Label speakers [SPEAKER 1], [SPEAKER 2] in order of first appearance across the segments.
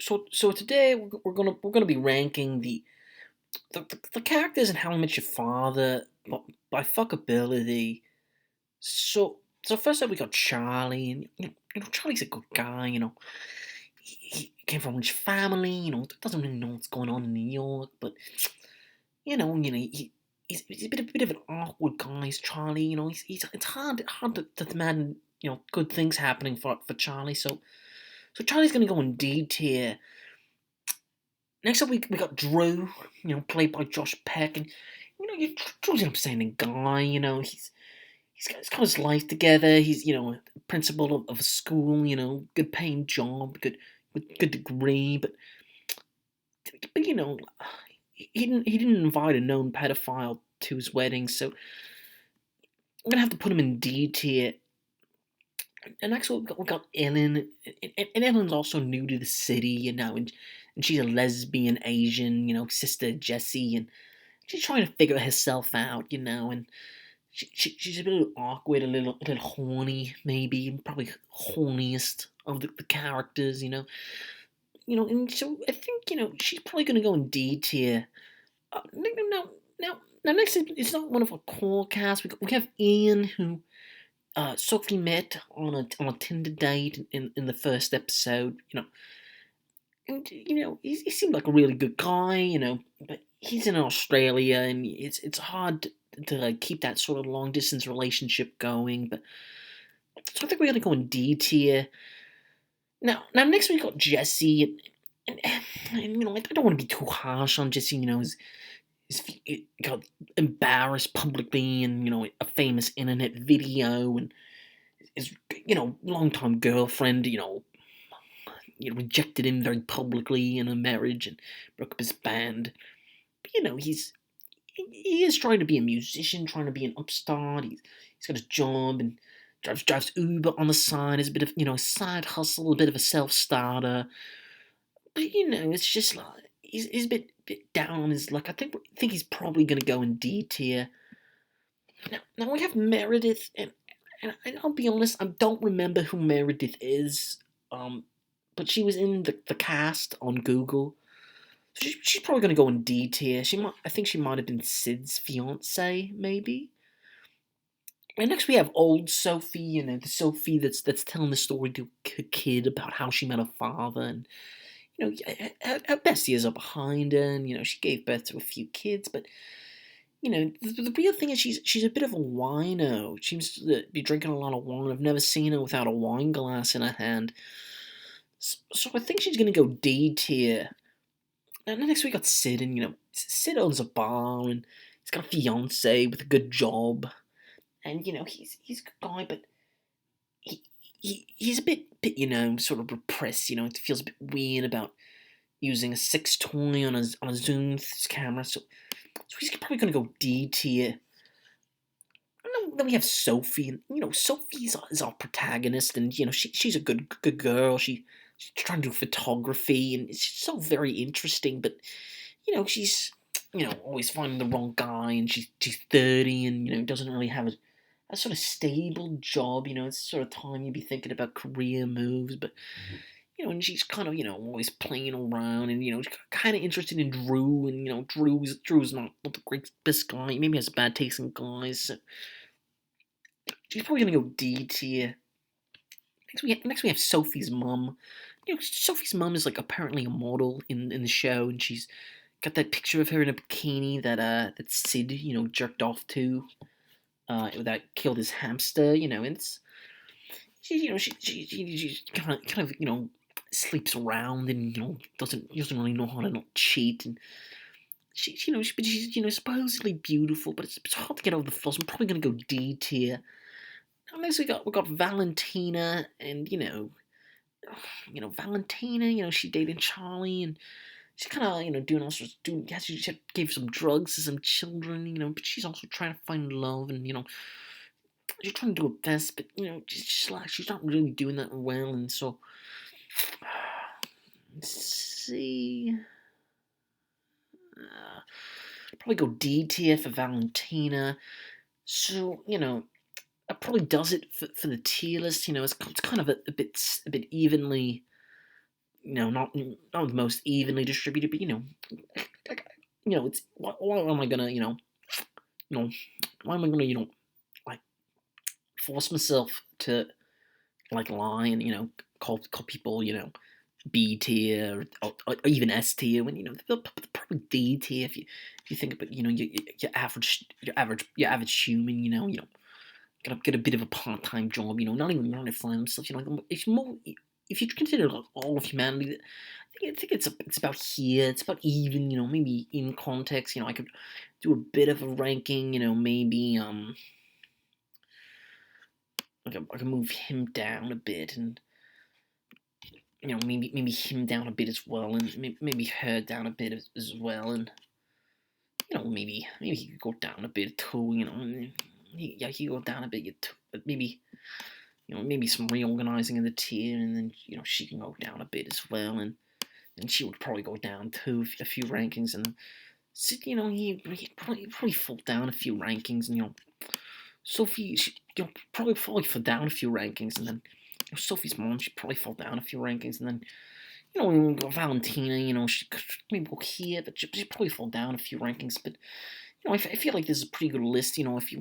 [SPEAKER 1] So today we're gonna be ranking the characters in How I Met Your Father by fuckability. So first up we got Charlie, and Charlie's a good guy. He came from a rich family. Doesn't really know what's going on in New York, but he's a bit of an awkward guy. Is Charlie? It's hard to imagine good things happening for Charlie. So Charlie's gonna go in D tier. Next up, we got Drew, played by Josh Peck, and Drew's an upstanding guy. He's got his life together. He's principal of a school. Good paying job, good degree, but he didn't invite a known pedophile to his wedding, so I'm gonna have to put him in D tier. And next we got Ellen, and Ellen's also new to the city, and she's a lesbian Asian, sister Jessie, and she's trying to figure herself out, and she's a bit awkward, a little horny, maybe, probably horniest of the characters, and so I think she's probably gonna go in D tier. Now, next it's not one of our core casts. We have Ian, who Sophie met on a Tinder date in the first episode, and he seemed like a really good guy, but he's in Australia, and it's hard to like, keep that sort of long distance relationship going. But so I think we're gonna go in D tier. Now next we got Jesse, and I don't want to be too harsh on Jesse. He got embarrassed publicly in a famous internet video, and his longtime girlfriend rejected him very publicly in a marriage and broke up his band. But he is trying to be a musician, trying to be an upstart. He's got a job and drives Uber on the side. Is a bit of a side hustle, a bit of a self starter. But it's just like he's a bit down on his luck. I think he's probably gonna go in D tier. Now we have Meredith, and I'll be honest, I don't remember who Meredith is. But she was in the cast on Google. So she's probably going to go in D tier. I think she might have been Sid's fiance, maybe. And next we have old Sophie, the Sophie that's telling the story to a kid about how she met her father, and her best years are behind her, and she gave birth to a few kids, but the real thing is she's a bit of a wino. She seems to be drinking a lot of wine. I've never seen her without a wine glass in her hand. So I think she's gonna go D tier. And then next we got Sid, and Sid owns a bar, and he's got a fiance with a good job, and he's a good guy, but he's a bit sort of repressed. It feels a bit weird about using a sex toy on a Zoom camera. So he's probably gonna go D tier. And then we have Sophie, and Sophie is our protagonist, and she's a good girl. She's trying to do photography, and it's just so very interesting. But she's always finding the wrong guy, and she's 30, and doesn't really have a sort of stable job. It's the sort of time you'd be thinking about career moves, but and she's kind of always playing around, and she's kind of interested in Drew, and Drew's not the greatest guy. Maybe has bad taste in guys. So she's probably gonna go D tier. Next we have Sophie's mum. Sophie's mum is like apparently a model in the show, and she's got that picture of her in a bikini that Sid jerked off to. That killed his hamster. And it's she kind of sleeps around, and doesn't really know how to not cheat, and but she's supposedly beautiful, but it's hard to get over the flaws. I'm probably gonna go D tier. And next we got Valentina, and Valentina, she dated Charlie, and she's kind of doing all sorts. Yeah, she gave some drugs to some children, but she's also trying to find love, and she's trying to do her best, but she's not really doing that well, and so let's see. Probably go D tier for Valentina. So that probably does it for the tier list. It's kind of a bit evenly not the most evenly distributed, but like, it's why am I gonna you know why am I gonna like force myself to like lie and call people B tier or even S tier when they're probably D tier if you think about your average human gotta get a bit of a part time job not even trying to find themselves if more if you consider like all of humanity I think it's about here it's about even maybe in context I could do a bit of a ranking maybe I can move him down a bit and maybe him down a bit as well, and maybe her down a bit as well, and maybe he could go down a bit too. He could go down a bit too, but maybe some reorganizing of the tier, and then she can go down a bit as well, and she would probably go down too a few rankings, and Sid, he'd probably fall down a few rankings, and Sophie, probably fall down a few rankings, and then Sophie's mom, she'd probably fall down a few rankings, and then Valentina, she could maybe go here, but she'd probably fall down a few rankings. But I feel like this is a pretty good list. If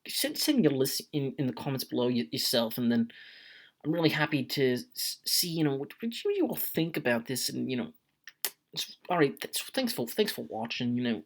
[SPEAKER 1] send your list in the comments below yourself, and then I'm really happy to see what you all think about this, and all right. Thanks for watching.